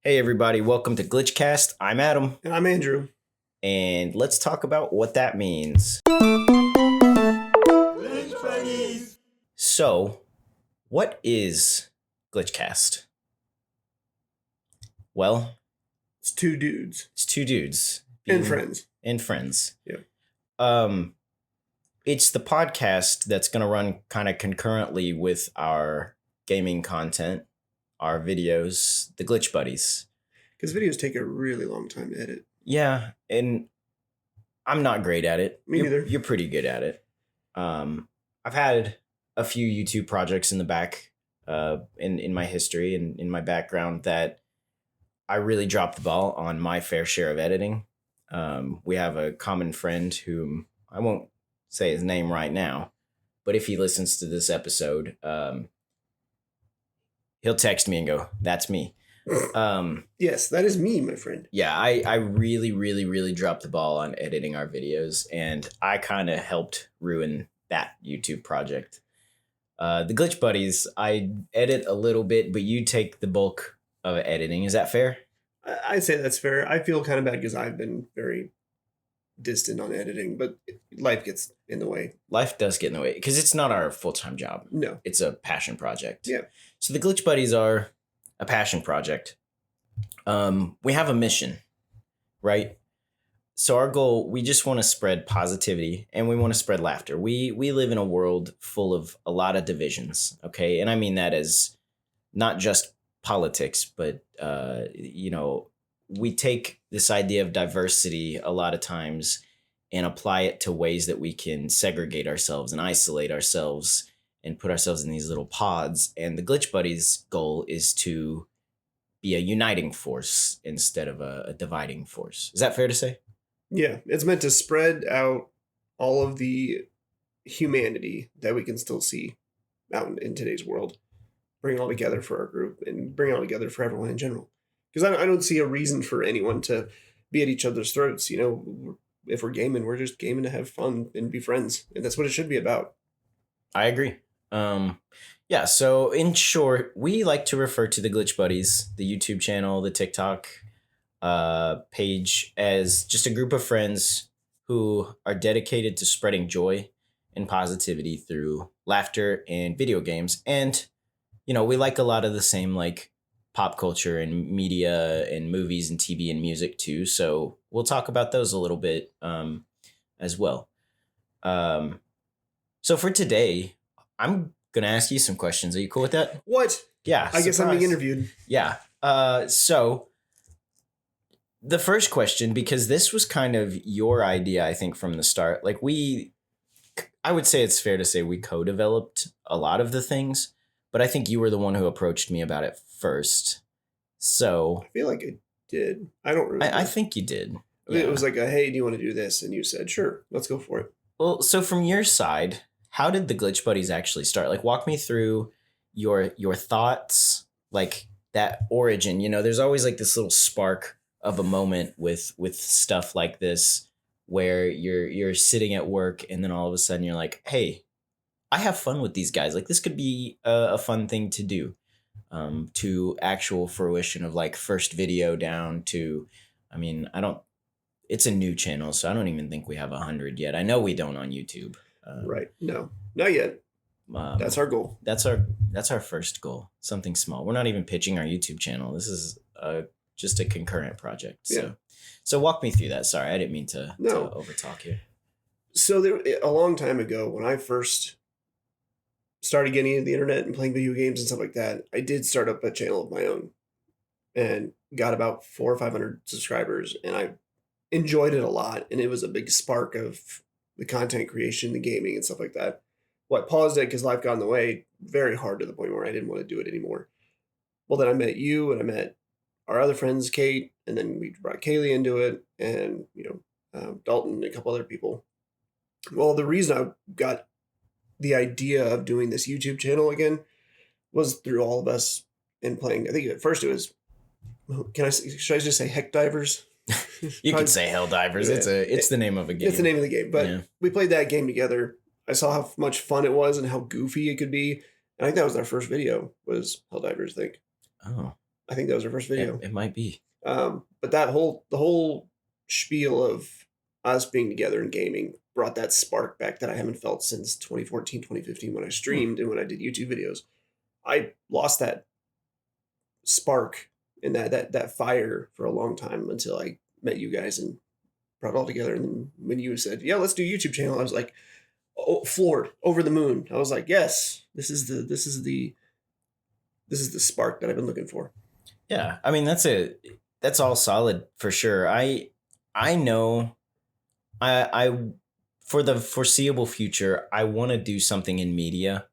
Hey everybody, welcome to GlitchCast. I'm Adam, And I'm Andrew. and let's talk about what that means. Glitch Buddies! So, what is GlitchCast? Well, It's two dudes. it's two dudes And friends. and friends. Yeah. It's the podcast that's going to run kind of concurrently with our gaming content, our videos, the Glitch Buddies. Because videos take a really long time to edit. Yeah, and I'm not great at it. Me neither. You're pretty good at it. I've had a few YouTube projects in the back, in my history and in my background that I really dropped the ball on my fair share of editing. We have a common friend whom I won't say his name right now, but if he listens to this episode, he'll text me and go, "That's me." Yes, that is me, my friend. Yeah, I really dropped the ball on editing our videos, and I kind of helped ruin that YouTube project. The Glitch Buddies, I edit a little bit, but you take the bulk of editing. Is that fair? I'd say that's fair. I feel kind of bad because I've been very distant on editing, but life gets in the way. Life does get in the way because it's not our full-time job. No. It's a passion project. Yeah. So the Glitch Buddies are a passion project. We have a mission, right? So our goal, we just want to spread positivity and we want to spread laughter. We live in a world full of a lot of divisions, okay? And I mean that as not just politics, but we take this idea of diversity a lot of times and apply it to ways that we can segregate ourselves and isolate ourselves and put ourselves in these little pods. And the Glitch Buddies' goal is to be a uniting force instead of a dividing force. Is that fair to say? Yeah, it's meant to spread out all of the humanity that we can still see out in today's world. Bring it all together for our group and bring it all together for everyone in general. Because I don't see a reason for anyone to be at each other's throats. You know, if we're gaming, we're just gaming to have fun and be friends. And that's what it should be about. I agree. Yeah, so in short, we like to refer to the Glitch Buddies, the YouTube channel, the TikTok page, as just a group of friends who are dedicated to spreading joy and positivity through laughter and video games. And, we like a lot of the same, like, pop culture and media and movies and TV and music too. So we'll talk about those a little bit as well. So for today, I'm going to ask you some questions. Are you cool with that? What? Yeah. I guess I'm being interviewed. Yeah. So the first question, because this was kind of your idea, I think, from the start, like I would say it's fair to say we co-developed a lot of the things, but I think you were the one who approached me about it first. So I feel like I did. I don't remember. I think you did. It was like hey, do you want to do this? And you said, sure, let's go for it. Well, so from your side, how did the Glitch Buddies actually start? Like, walk me through your thoughts, like that origin. There's always like this little spark of a moment with stuff like this where you're sitting at work and then all of a sudden you're like, hey, I have fun with these guys. Like, this could be a fun thing to do, to actual fruition of like first video down to, it's a new channel, so I don't even think we have 100 yet. I know we don't on YouTube. Right. No, not yet. That's our goal. That's our first goal. Something small. We're not even pitching our YouTube channel. This is just a concurrent project. So walk me through that. Sorry, I didn't mean to overtalk here. So a long time ago, when I first started getting into the internet and playing video games and stuff like that, I did start up a channel of my own and got about 400 or 500 subscribers, and I enjoyed it a lot. And it was a big spark of the content creation, the gaming and stuff like that. Well, I paused it because life got in the way very hard to the point where I didn't want to do it anymore. Well, then I met you and I met our other friends, Kate, and then we brought Kaylee into it and, Dalton and a couple other people. Well, the reason I got the idea of doing this YouTube channel again was through all of us and playing. I think at first it was, should I just say Heck Divers? You could say Hell Divers. Yeah. It's the name of a game. It's the name of the game. But we played that game together. I saw how much fun it was and how goofy it could be. And I think that was our first video, was Hell Divers, I think. Oh. I think that was our first video. It might be. But the whole spiel of us being together in gaming brought that spark back that I haven't felt since 2014, 2015 when I streamed and when I did YouTube videos. I lost that spark and that fire for a long time until I met you guys and brought it all together. And then when you said, "Yeah, let's do a YouTube channel," I was like, oh, floored, over the moon. I was like, "Yes, this is the spark that I've been looking for." Yeah, I mean that's all solid for sure. I know I for the foreseeable future I want to do something in media.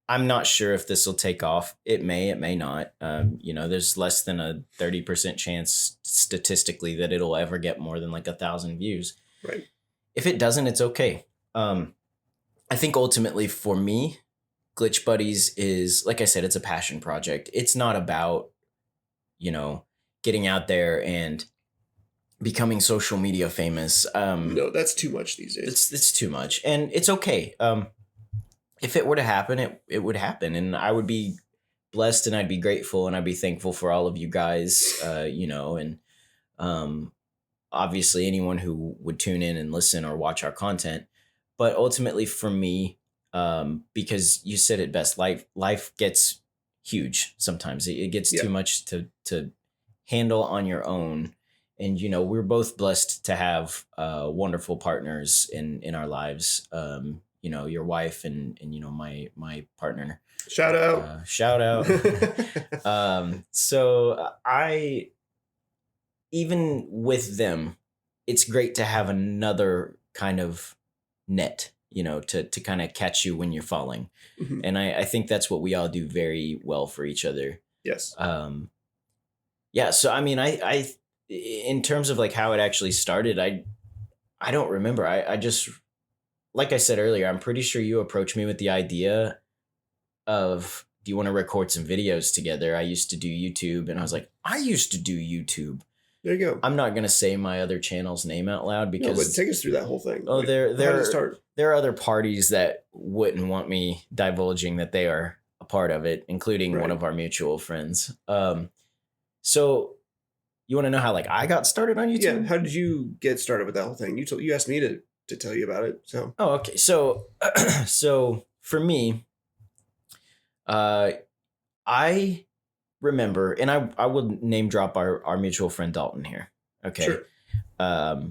I'm not sure if this will take off. It may not. There's less than a 30% chance statistically that it'll ever get more than like 1,000 views. Right. If it doesn't, it's okay. I think ultimately for me, Glitch Buddies is, like I said, it's a passion project. It's not about, getting out there and becoming social media famous. No, that's too much these days. It's too much, and it's okay. If it were to happen, it would happen, and I would be blessed, and I'd be grateful, and I'd be thankful for all of you guys. And obviously anyone who would tune in and listen or watch our content. But ultimately, for me, because you said it best, life gets huge sometimes. It gets too much to handle on your own. And, we're both blessed to have wonderful partners in our lives. Your wife and my partner. Shout out. Shout out. So even with them, it's great to have another kind of net, to kind of catch you when you're falling. Mm-hmm. And I think that's what we all do very well for each other. Yes. Yeah. So, I mean, I in terms of like how it actually started, I don't remember. I just, like I said earlier, I'm pretty sure you approached me with the idea of, do you want to record some videos together? I used to do YouTube, and I was like, I used to do YouTube. There you go. I'm not going to say my other channel's name out loud because... No, but take us through that whole thing. Oh, start? There are other parties that wouldn't want me divulging that they are a part of it, including one of our mutual friends. So you want to know how I got started on YouTube? Yeah. How did you get started with that whole thing? You asked me to tell you about it. So. Oh, okay. So so for me, I remember, and I will name drop our mutual friend Dalton here. Okay. Sure. I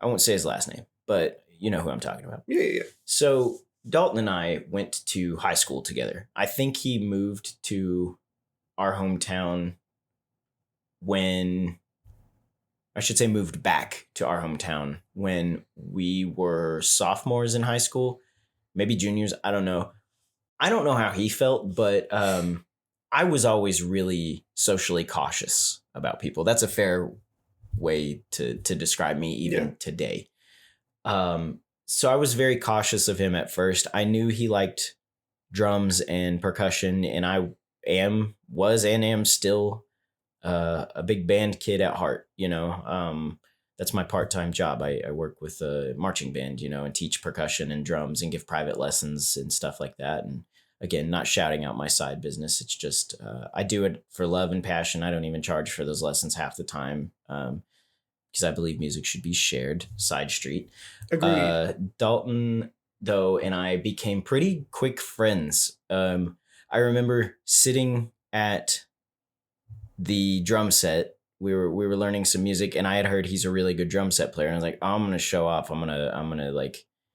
won't say his last name, but you know who I'm talking about. Yeah. So Dalton and I went to high school together. I think he moved to our hometown moved back to our hometown when we were sophomores in high school, maybe juniors. I don't know. I don't know how he felt, but I was always really socially cautious about people. That's a fair way to describe me even today. So I was very cautious of him at first. I knew he liked drums and percussion, and I was and am still a big band kid at heart. That's my part-time job. I work with a marching band, and teach percussion and drums and give private lessons and stuff like that. And again, not shouting out my side business. It's just I do it for love and passion. I don't even charge for those lessons half the time because I believe music should be shared. Side street. Agreed. Dalton, though, and I became pretty quick friends. I remember sitting at the drum set. We were learning some music, and I had heard he's a really good drum set player. And I was like, oh, I'm gonna show off. I'm gonna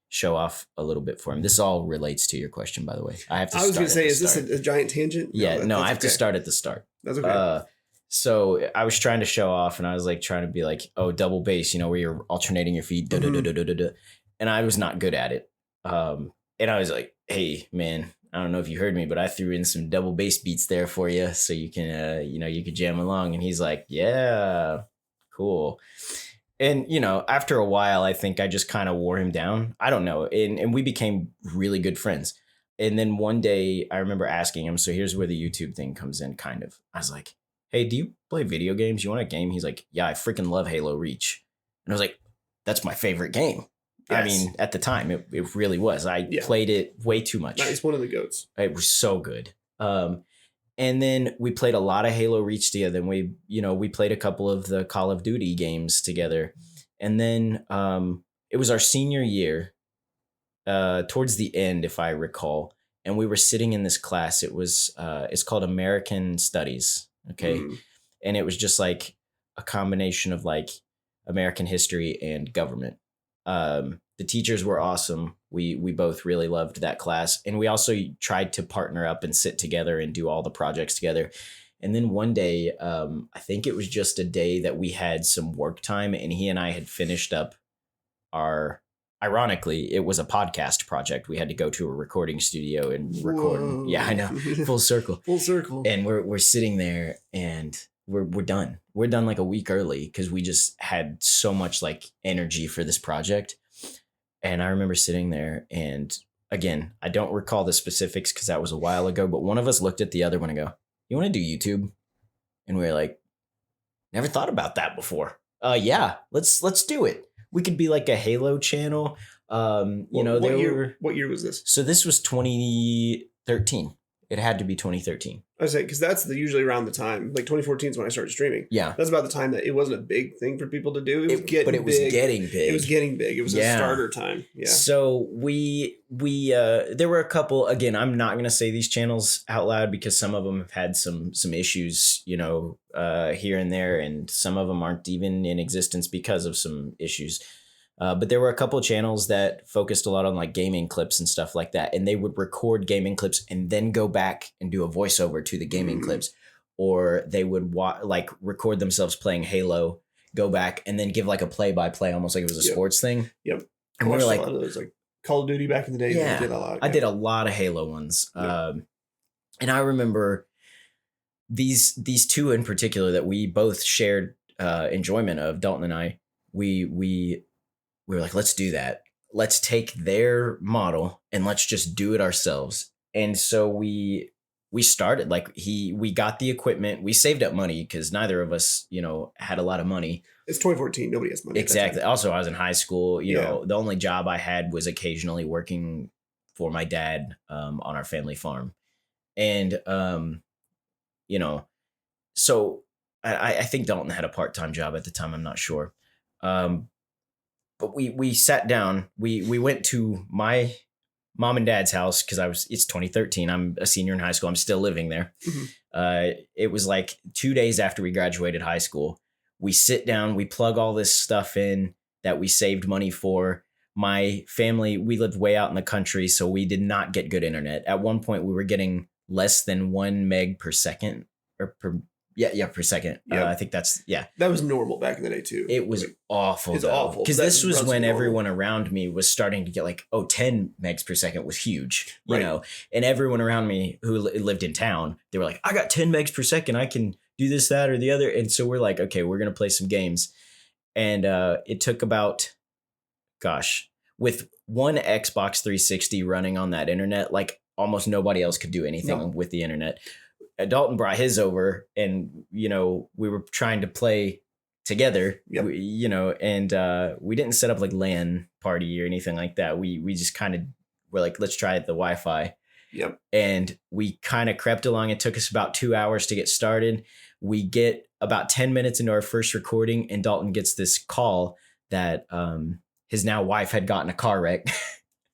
show off a little bit for him. This all relates to your question, by the way. I was gonna say, is this a giant tangent? Yeah, no, I have to start at the start. That's okay. So I was trying to show off, and I was trying to be oh, double bass, where you're alternating your feet, and I was not good at it. And I was like, hey, man, I don't know if you heard me, but I threw in some double bass beats there for you, so you can, you could jam along. And he's like, yeah, cool. And, after a while, I think I just kind of wore him down. I don't know. And we became really good friends. And then one day I remember asking him, so here's where the YouTube thing comes in, kind of. I was like, hey, do you play video games? You want a game? He's like, yeah, I freaking love Halo Reach. And I was like, that's my favorite game. Yes. I mean, at the time, it really was. I played it way too much. He's one of the GOATs. It was so good. And then we played a lot of Halo Reach together. And we played a couple of the Call of Duty games together. And then it was our senior year, towards the end, if I recall. And we were sitting in this class. It's called American Studies. Okay. Mm. And it was just like a combination of like American history and government. The teachers were awesome. We both really loved that class, and we also tried to partner up and sit together and do all the projects together. And then one day, I think it was just a day that we had some work time, and he and I had finished up our. Ironically, it was a podcast project. We had to go to a recording studio and record. Whoa. Yeah, I know, full circle. Full circle. And we're sitting there, and we're done. We're done like a week early because we just had so much like energy for this project. And I remember sitting there, and again, I don't recall the specifics because that was a while ago, but one of us looked at the other one and go, "You want to do YouTube?" And we were like, "Never thought about that before." Yeah, let's do it. We could be like a Halo channel. What year was this? So this was 2013. It had to be 2013. I say, because that's usually around the time, like 2014 is when I started streaming. Yeah. That's about the time that it wasn't a big thing for people to do. It was getting big. It was getting big. It was a starter time. Yeah. So we there were a couple, again, I'm not going to say these channels out loud because some of them have had some issues, here and there, and some of them aren't even in existence because of some issues. But there were a couple of channels that focused a lot on like gaming clips and stuff like that. And they would record gaming clips and then go back and do a voiceover to the gaming clips. Or they would record themselves playing Halo, go back and then give like a play-by-play, almost like it was a sports thing. Yep. And we were like, a lot of those, like Call of Duty back in the day. Yeah, did a lot. I did a lot of Halo ones. Yeah. And I remember these two in particular that we both shared enjoyment of, Dalton and I. We were like, let's do that. Let's take their model and let's just do it ourselves. And so we started, like, we got the equipment. We saved up money because neither of us, had a lot of money. It's 2014. Nobody has money. Exactly. Also, I was in high school. The only job I had was occasionally working for my dad on our family farm. And, so I think Dalton had a part-time job at the time. I'm not sure. But we sat down, we went to my mom and dad's house because it's 2013. I'm a senior in high school. I'm still living there. Mm-hmm. It was like 2 days after we graduated high school. We sit down, we plug all this stuff in that we saved money for. My family, we lived way out in the country, so we did not get good internet. At one point, we were getting less than 1 meg per second or per second. Yep. I think that was normal back in the day too. It was awful. It's awful because this was when everyone around me was starting to get like 10 megs per second was huge, and everyone around me who lived in town, they were like, I got 10 megs per second, I can do this, that, or the other. And so we're like, okay, we're gonna play some games. And it took about, with one Xbox 360 running on that internet, like almost nobody else could do anything with the internet. Dalton brought his over, and we were trying to play together. Yep. And we didn't set up like LAN party or anything like that. We just kind of were like, let's try the Wi-Fi. Yep. And we kind of crept along. It took us about 2 hours to get started. We get about 10 minutes into our first recording, and Dalton gets this call that his now wife had gotten a car wreck.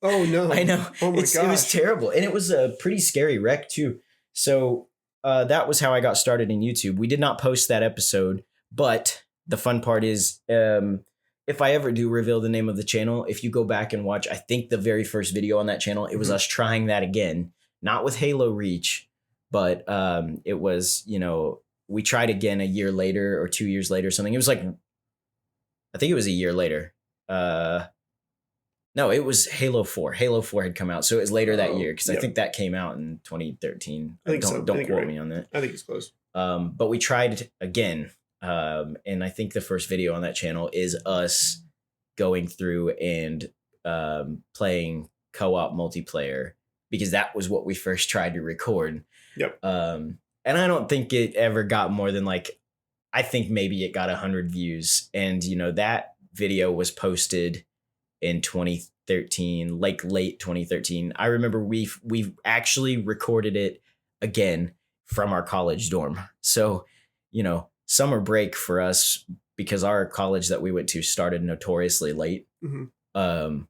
Oh no! I know. Oh my gosh! It was terrible, and it was a pretty scary wreck too. So. That was how I got started in YouTube. We did not post that episode, but the fun part is, if I ever do reveal the name of the channel, if you go back and watch, I think the very first video on that channel, it was us trying that again, not with Halo Reach, but it was, we tried again a year later or 2 years later or something. It was like, I think it was a year later. No, it was Halo 4. Halo 4 had come out. So it was later that year because I think that came out in 2013. I think so. Don't quote me on that. I think it's close. But we tried it again. And I think the first video on that channel is us going through and playing co-op multiplayer because that was what we first tried to record. Yep. And I don't think it ever got more than I think maybe it got 100 views. And, that video was posted in 2013, like late 2013. I remember we actually recorded it again, from our college dorm. So, summer break for us, because our college that we went to started notoriously late. Mm-hmm. Um,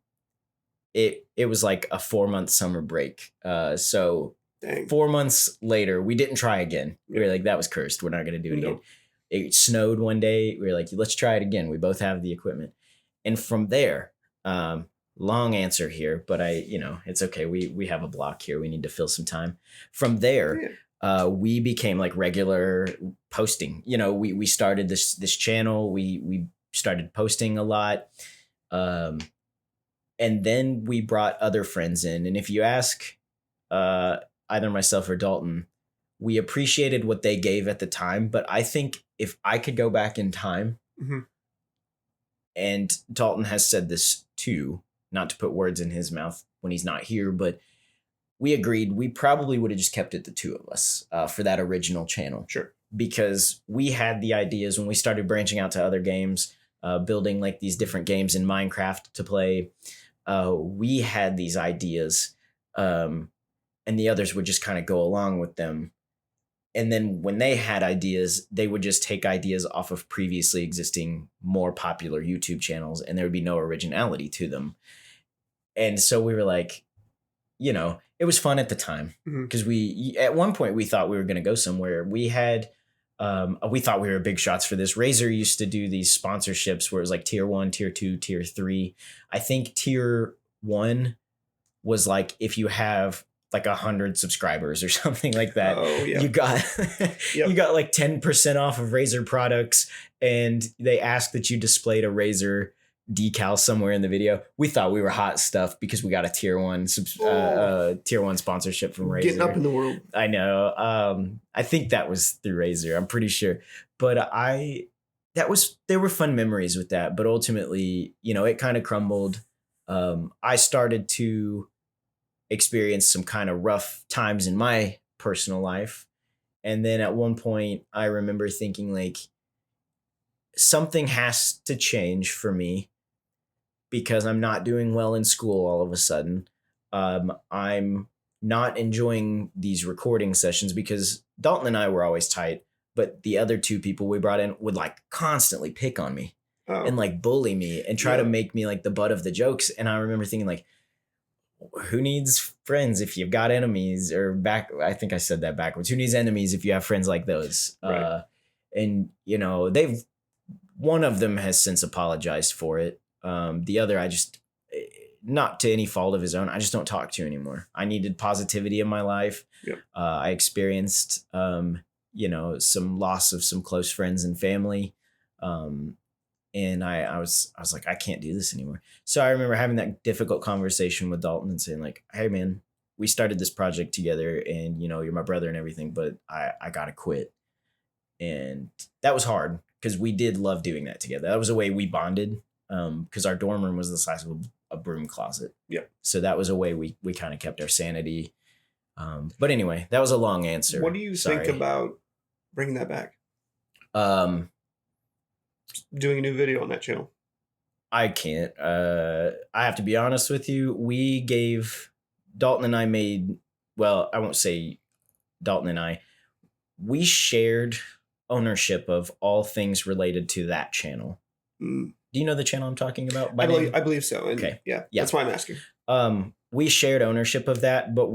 it was like a 4-month summer break. So Dang. 4 months later, we didn't try again. We were like, that was cursed. We're not going to do it again. It snowed one day. We were like, let's try it again. We both have the equipment. And from there, long answer here, but it's okay. We have a block here. We need to fill some time. From there, we became like regular posting. We started this channel. We started posting a lot. And then we brought other friends in. And if you ask either myself or Dalton, we appreciated what they gave at the time. But I think if I could go back in time, mm-hmm. and Dalton has said this too, not to put words in his mouth when he's not here, but we agreed we probably would have just kept it the two of us for that original channel. Sure. Because we had the ideas when we started branching out to other games, building like these different games in Minecraft to play. We had these ideas, and the others would just kind of go along with them. And then when they had ideas, they would just take ideas off of previously existing, more popular YouTube channels, and there would be no originality to them. And so we were like, it was fun at the time, because at one point we thought we were going to go somewhere. We thought we were big shots for this. Razer used to do these sponsorships where it was like tier 1, tier 2, tier 3. I think tier 1 was like if you have like 100 subscribers or something like that. Oh, yeah. You got you got like 10% off of Razer products, and they asked that you displayed a Razer decal somewhere in the video. We thought we were hot stuff because we got a tier 1 sponsorship from Razer. Getting up in the world. I know. I think that was through Razer. I'm pretty sure. But there were fun memories with that. But ultimately, it kind of crumbled. I started to experience some kind of rough times in my personal life. And then at one point, I remember thinking like, something has to change for me, because I'm not doing well in school all of a sudden. I'm not enjoying these recording sessions, because Dalton and I were always tight, but the other two people we brought in would like constantly pick on me and like bully me and try to make me like the butt of the jokes. And I remember thinking like, who needs friends if you've got enemies? I think I said that backwards. Who needs enemies if you have friends like those? Right. And one of them has since apologized for it. The other, I just, not to any fault of his own, I just don't talk to anymore. I needed positivity in my life. Yep. I experienced, some loss of some close friends and family. And I was like, I can't do this anymore. So I remember having that difficult conversation with Dalton and saying like, hey man, we started this project together, and you're my brother and everything, but I gotta quit. And that was hard, because we did love doing that together. That was a way we bonded, because our dorm room was the size of a broom closet. Yeah. So that was a way we kind of kept our sanity. But anyway, that was a long answer. What do you think about bringing that back? Doing a new video on that channel? I can't. I have to be honest with you. Dalton and I made, well, I won't say Dalton and I, we shared ownership of all things related to that channel. Do you know the channel I'm talking about? I believe so. And okay. Yeah. That's why I'm asking. We shared ownership of that, but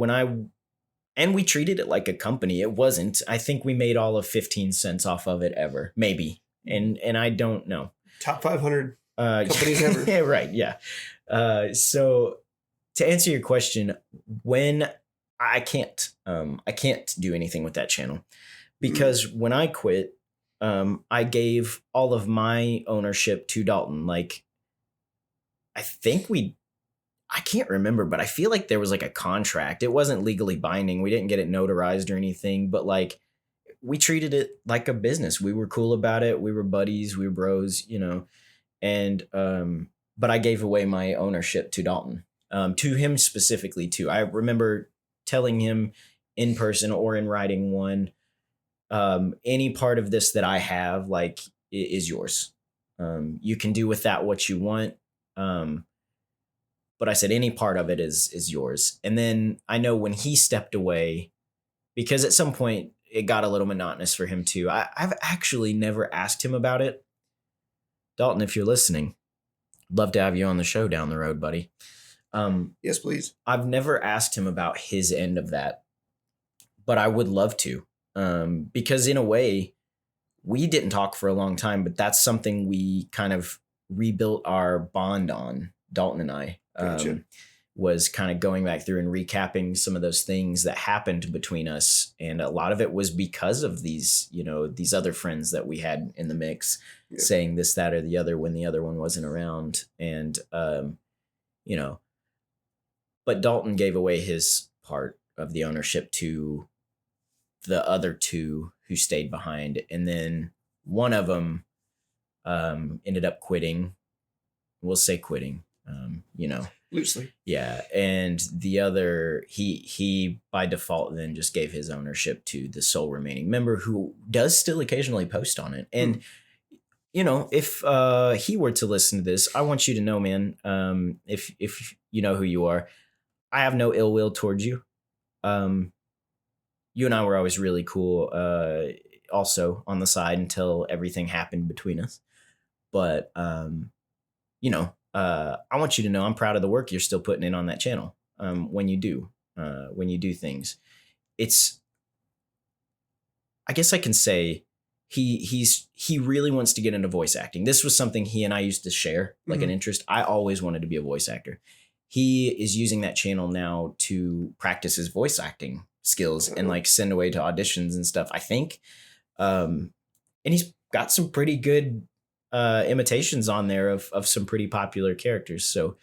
and we treated it like a company. It wasn't. I think we made all of 15 cents off of it ever, maybe. And I don't know. Top 500 companies ever. Yeah, right. Yeah. So to answer your question, when I can't do anything with that channel, because when I quit, I gave all of my ownership to Dalton. Like, I can't remember, but I feel like there was like a contract. It wasn't legally binding. We didn't get it notarized or anything, but like, we treated it like a business. We were cool about it. We were buddies. We were bros, and, but I gave away my ownership to Dalton, to him specifically too. I remember telling him in person or in writing one, any part of this that I have, like, is yours. You can do with that what you want. But I said, any part of it is yours. And then I know when he stepped away, because at some point it got a little monotonous for him too. I've actually never asked him about it. Dalton, if you're listening, love to have you on the show down the road, buddy. Yes, please. I've never asked him about his end of that, but I would love to, because in a way, we didn't talk for a long time, but that's something we kind of rebuilt our bond on, Dalton and I. Gotcha. Was kind of going back through and recapping some of those things that happened between us. And a lot of it was because of these, these other friends that we had in the mix saying this, that, or the other when the other one wasn't around. And, but Dalton gave away his part of the ownership to the other two who stayed behind. And then one of them ended up quitting. We'll say quitting, Loosely. Yeah. And the other, he by default then just gave his ownership to the sole remaining member, who does still occasionally post on it. And, if he were to listen to this, I want you to know, man, if you know who you are, I have no ill will towards you. You and I were always really cool, also on the side until everything happened between us. But, I want you to know I'm proud of the work you're still putting in on that channel. When you do things, I guess I can say he really wants to get into voice acting. This was something he and I used to share, like an interest. I always wanted to be a voice actor. He is using that channel now to practice his voice acting skills and like send away to auditions and stuff, I think. And he's got some pretty good imitations on there of some pretty popular characters. So,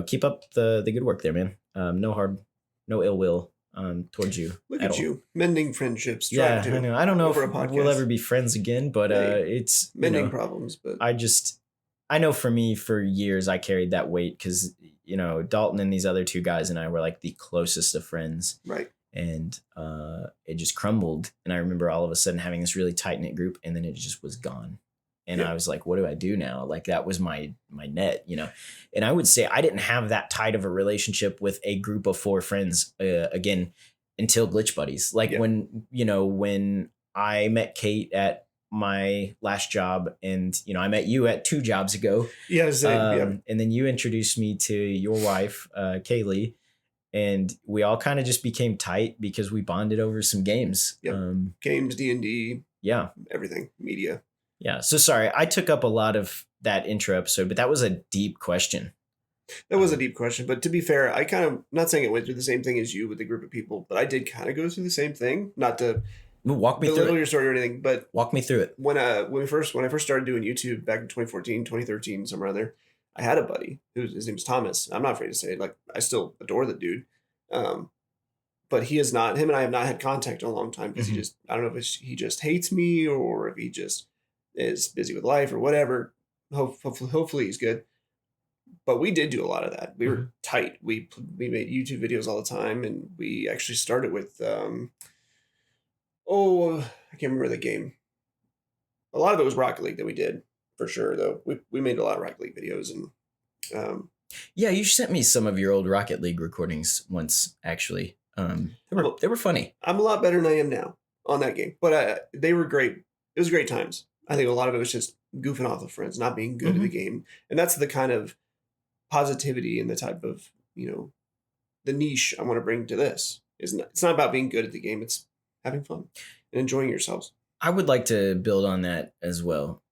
keep up the good work there, man. No ill will towards you. Look at you mending friendships. Yeah, I know. I don't know if we'll ever be friends again, but it's mending problems. But I know for me, for years, I carried that weight because, Dalton and these other two guys and I were like the closest of friends. Right. And it just crumbled. And I remember all of a sudden having this really tight knit group, and then it just was gone. And I was like, what do I do now? Like, that was my net, And I would say I didn't have that tight of a relationship with a group of 4 friends again until Glitch Buddies. Like when I met Kate at my last job, and I met you at 2 jobs ago. Yeah, same. And then you introduced me to your wife, Kaylee. And we all kind of just became tight because we bonded over some games. Yep. Games, D&D. Yeah. Everything. Media. Yeah. So sorry, I took up a lot of that intro episode, but that was a deep question. That was a deep question. But to be fair, I kind of, not saying it went through the same thing as you with a group of people, but I did kind of go through the same thing. Not to walk me belittle through your story or anything, but walk me through it. When I first started doing YouTube back in 2014, 2013, somewhere around there, I had a buddy his name was Thomas. I'm not afraid to say it. Like, I still adore the dude. But him and I have not had contact in a long time because I don't know if he just hates me or if he just is busy with life or whatever. Hopefully he's good. But we did do a lot of that. We were tight. We made YouTube videos all the time, and we actually started with I can't remember the game. A lot of it was Rocket League that we did, for sure, though. We made a lot of Rocket League videos, and yeah, you sent me some of your old Rocket League recordings once, actually. They were funny. I'm a lot better than I am now on that game, but they were great. It was great times. I think a lot of it was just goofing off with friends, not being good at the game. And that's the kind of positivity and the type of, the niche I want to bring to this. It's not about being good at the game. It's having fun and enjoying yourselves. I would like to build on that as well.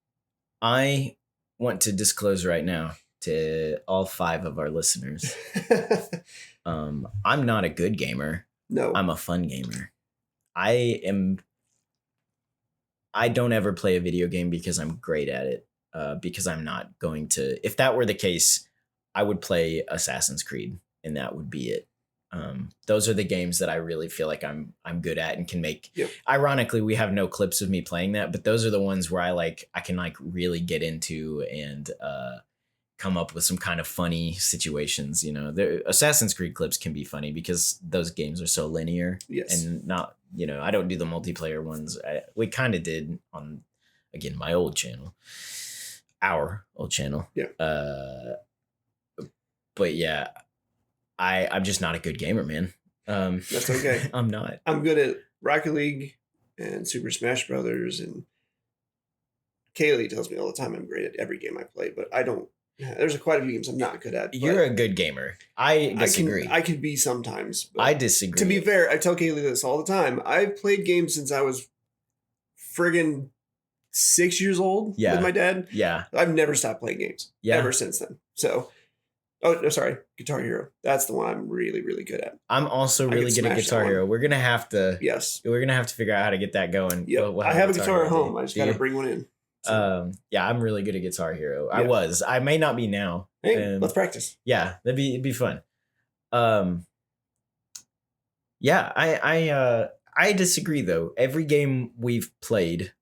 I want to disclose right now to all 5 of our listeners. I'm not a good gamer. No. I'm a fun gamer. I don't ever play a video game because I'm great at it. Because I'm not going to. If that were the case, I would play Assassin's Creed, and that would be it. Those are the games that I really feel like I'm good at and can make. Yep. Ironically, we have no clips of me playing that, but those are the ones where I can really get into and come up with some kind of funny situations. Assassin's Creed clips can be funny because those games are so linear. Yes. And not, I don't do the multiplayer ones. We kind of did on, again, my old channel, our old channel. Yeah. But yeah, I'm just not a good gamer, man. That's okay. I'm not. I'm good at Rocket League, and Super Smash Brothers, and Kaylee tells me all the time I'm great at every game I play, but I don't. There's quite a few games I'm not good at. You're a good gamer. I disagree. I can be sometimes. But I disagree. to be fair, I tell Kaylee this all the time. I've played games since I was friggin' 6 years old with my dad. Yeah. I've never stopped playing games ever since then. So, no, sorry, Guitar Hero. That's the one I'm really, really good at. I'm also really good at Guitar Hero. We're gonna have to. Yes. We're gonna have to figure out how to get that going. Yeah. I have a guitar at home. I just gotta bring one in. So. Yeah, I'm really good at Guitar Hero. Yeah. I may not be now. Hey, let's practice. Yeah, it'd be fun. Yeah, I disagree though. Every game we've played,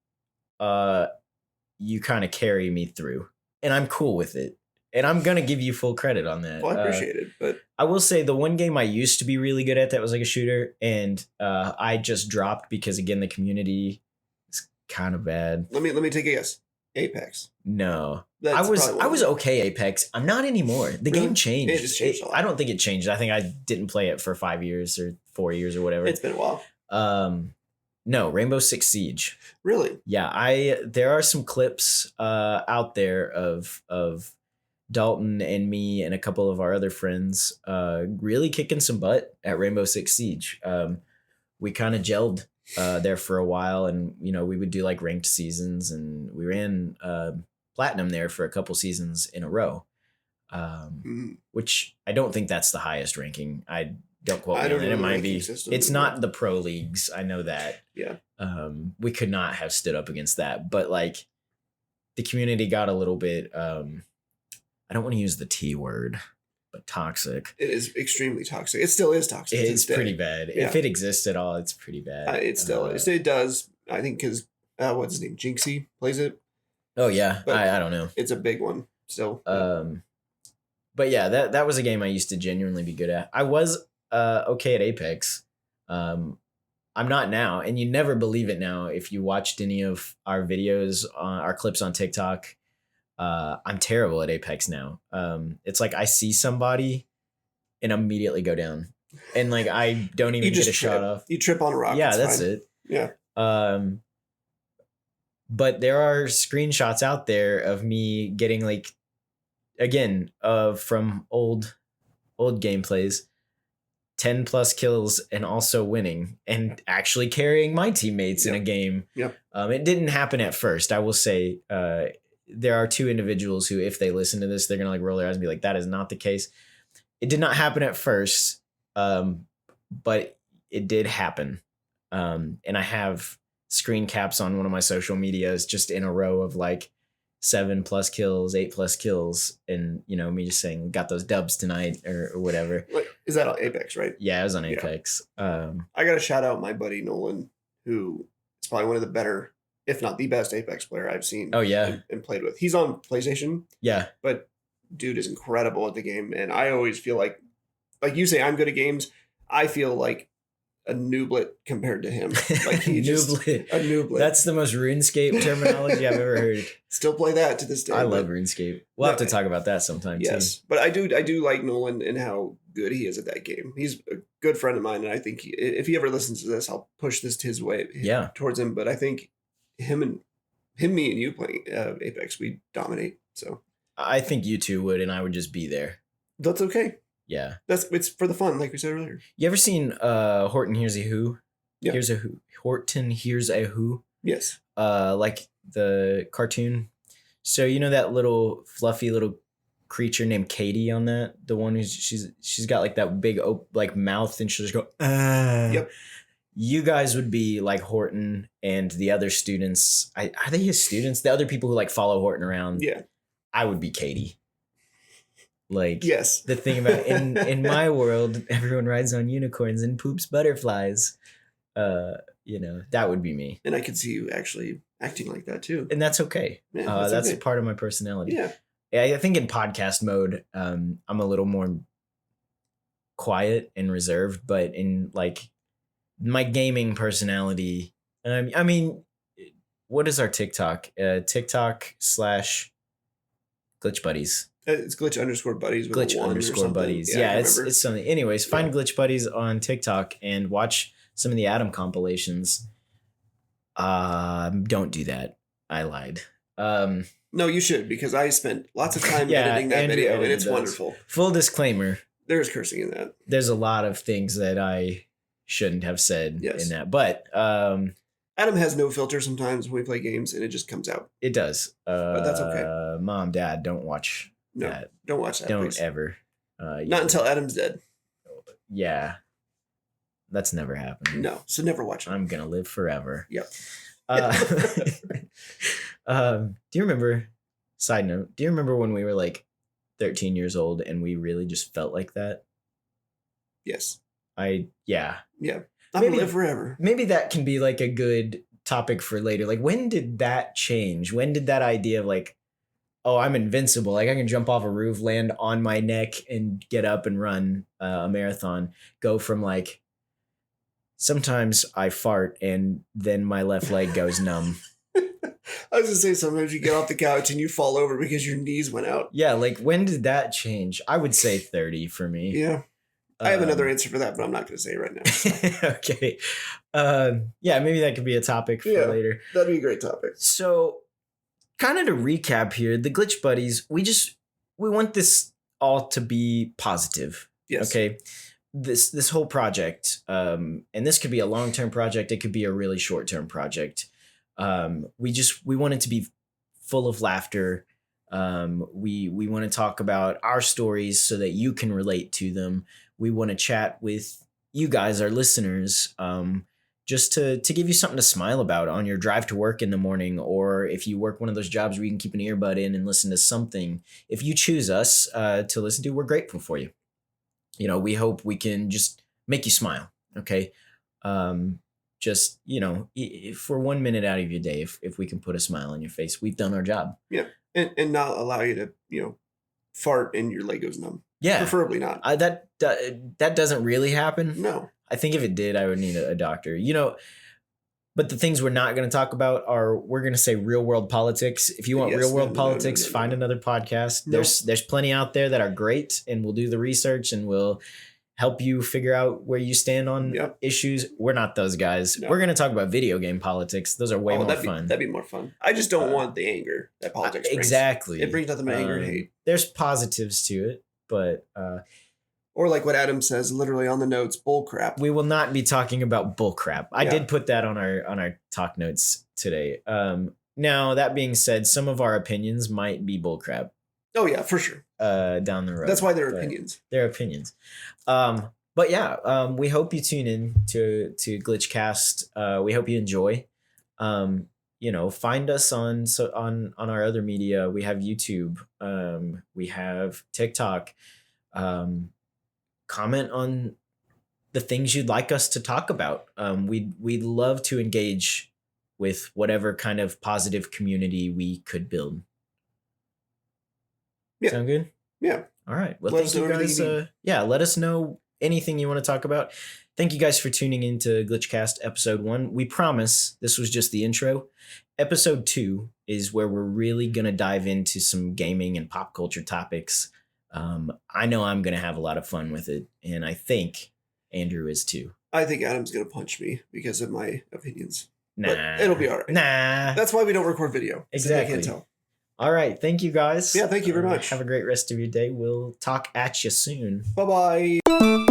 you kind of carry me through, and I'm cool with it. And I'm gonna give you full credit on that. Well, I appreciate it, but I will say the one game I used to be really good at that was like a shooter, and I just dropped because again the community is kind of bad. Let me take a guess. Apex. No, I was okay Apex. I'm not anymore. The game changed. It just changed a lot. I don't think it changed. I think I didn't play it for 5 years or 4 years or whatever. It's been a while. No, Rainbow Six Siege. Really? Yeah, there are some clips out there of Dalton and me and a couple of our other friends really kicking some butt at Rainbow Six Siege. We kind of gelled there for a while, and we would do like ranked seasons, and we ran platinum there for a couple seasons in a row, which I don't think that's the highest ranking. I don't quote me on it. It might be. It's not the pro leagues. I know that. Yeah. We could not have stood up against that, but like the community got a little bit. I don't want to use the T word, but toxic. It is extremely toxic. It still is toxic. It's pretty bad. Yeah. If it exists at all, it's pretty bad. It still is. It does. I think because what's his name? Jinxie plays it. Oh yeah, I don't know. It's a big one still. But yeah, that was a game I used to genuinely be good at. I was okay at Apex. I'm not now, and you never believe it now if you watched any of our videos, our clips on TikTok. I'm terrible at Apex now. It's like I see somebody and immediately go down, and like I don't even get a shot off. You trip on a rock. Yeah, that's it. Yeah. But there are screenshots out there of me getting like, again, from old gameplays, 10 plus kills and also winning and actually carrying my teammates in a game. Yep. It didn't happen at first. I will say, there are two individuals who, if they listen to this, they're going to like roll their eyes and be like, that is not the case. It did not happen at first. But it did happen. And I have screen caps on one of my social medias just in a row of like 7 plus kills, 8 plus kills. And, me just saying, got those dubs tonight or whatever. Is that on Apex, right? Yeah, it was on Apex. I got to shout out my buddy Nolan, who is probably one of the better, if not the best Apex player I've seen. Oh, yeah. And played with. He's on PlayStation. Yeah. But dude is incredible at the game. And I always feel like you say, I'm good at games. I feel like a nooblet compared to him. Like he nooblet. A nooblet. That's the most RuneScape terminology I've ever heard. Still play that to this day. I love RuneScape. We'll have to talk about that sometime too. Yes. But I do like Nolan and how good he is at that game. He's a good friend of mine. And I think if he ever listens to this, I'll push this his way towards him. But I think me and you playing Apex, we dominate. So I think you two would, and I would just be there. That's okay. Yeah. It's for the fun, like we said earlier. You ever seen Horton Hears a Who? Yeah. Here's a Who. Horton Hears a Who? Yes. Like the cartoon. So that little fluffy little creature named Katie on that? The one who's she's got like that big like mouth and she'll just go, Yep. You guys would be like Horton and the other students. Are they his students? The other people who like follow Horton around. Yeah. I would be Katie. Like, yes. The thing about in my world, everyone rides on unicorns and poops butterflies. That would be me. And I could see you actually acting like that too. And that's okay. Yeah, that's okay. part of my personality. Yeah. I think in podcast mode, I'm a little more quiet and reserved, but in like my gaming personality, I mean, what is our TikTok? TikTok / Glitch Buddies. It's glitch_buddies. With glitch_buddies. Yeah, it's something. Anyways, find Glitch Buddies on TikTok and watch some of the Adam compilations. Don't do that. I lied. No, you should, because I spent lots of time Yeah, editing that Andrew video, and edited it's those. wonderful. Full disclaimer, There's cursing in that. there's a lot of things that I shouldn't have said Yes. in that, but Adam has no filter sometimes when we play games, and it just comes out. it does. But that's okay. Mom, Dad, don't watch No, that. don't watch that, Don't please. ever. Not until Adam's dead. Yeah. That's never happened. No, so never watch it. I'm gonna live forever. Yep. Do you remember, side note, do you remember when we were like 13 years old and we really just felt like that? Yes. Yeah. I'm Maybe- gonna live forever. Maybe that can be like a good topic for later. Like, when did that change? When did that idea of like, oh, I'm invincible, like I can jump off a roof, land on my neck, and get up and run a marathon, go from like, sometimes I fart and then my left leg goes numb. I was gonna say, sometimes you get off the couch and you fall over because your knees went out. Yeah, like when did that change? I would say 30 for me. Yeah. I have another answer for that, but I'm not gonna say it right now. So. Okay. Yeah, maybe that could be a topic for later. That'd be a great topic. So, kind of to recap here, the Glitch Buddies, we want this all to be positive. Yes. Okay. This whole project, and this could be a long-term project, it could be a really short-term project. We want it to be full of laughter. We want to talk about our stories so that you can relate to them. We want to chat with you guys, our listeners, just to give you something to smile about on your drive to work in the morning, or if you work one of those jobs where you can keep an earbud in and listen to something. If you choose us to listen to, we're grateful for you. You know, we hope we can just make you smile. Okay. Just, you know, for 1 minute out of your day, if we can put a smile on your face, we've done our job. Yeah. And not allow you to, fart and your leg goes numb. Yeah. Preferably not. That doesn't really happen. No. I think if it did, I would need a doctor. You know, but the things we're not going to talk about are, we're going to say real world politics. If you want real world politics, find another podcast. No. There's plenty out there that are great, and we'll do the research and we'll help you figure out where you stand on issues. We're not those guys. No. We're going to talk about video game politics. Those are way more fun. That'd be more fun. I just don't want the anger that politics brings. Exactly. It brings nothing but anger and hate. There's positives to it, but... or like what Adam says, literally on the notes, bull crap. We will not be talking about bull crap. I did put that on our talk notes today. Now, that being said, some of our opinions might be bull crap. Oh yeah, for sure. Down the road. That's why they're opinions. They're opinions. But yeah, we hope you tune in to GlitchCast. We hope you enjoy. Find us on our other media. We have YouTube. We have TikTok. Comment on the things you'd like us to talk about. We'd love to engage with whatever kind of positive community we could build. Yeah. Sound good? Yeah. All right. Well, thank you guys. Let us know anything you want to talk about. Thank you guys for tuning into GlitchCast episode 1. We promise this was just the intro. Episode 2 is where we're really going to dive into some gaming and pop culture topics. I know I'm going to have a lot of fun with it, and I think Andrew is too. I think Adam's going to punch me because of my opinions. Nah. But it'll be all right. Nah. That's why we don't record video. Exactly. I can't tell. All right. Thank you guys. Yeah, thank you very much. Have a great rest of your day. We'll talk at you soon. Bye-bye.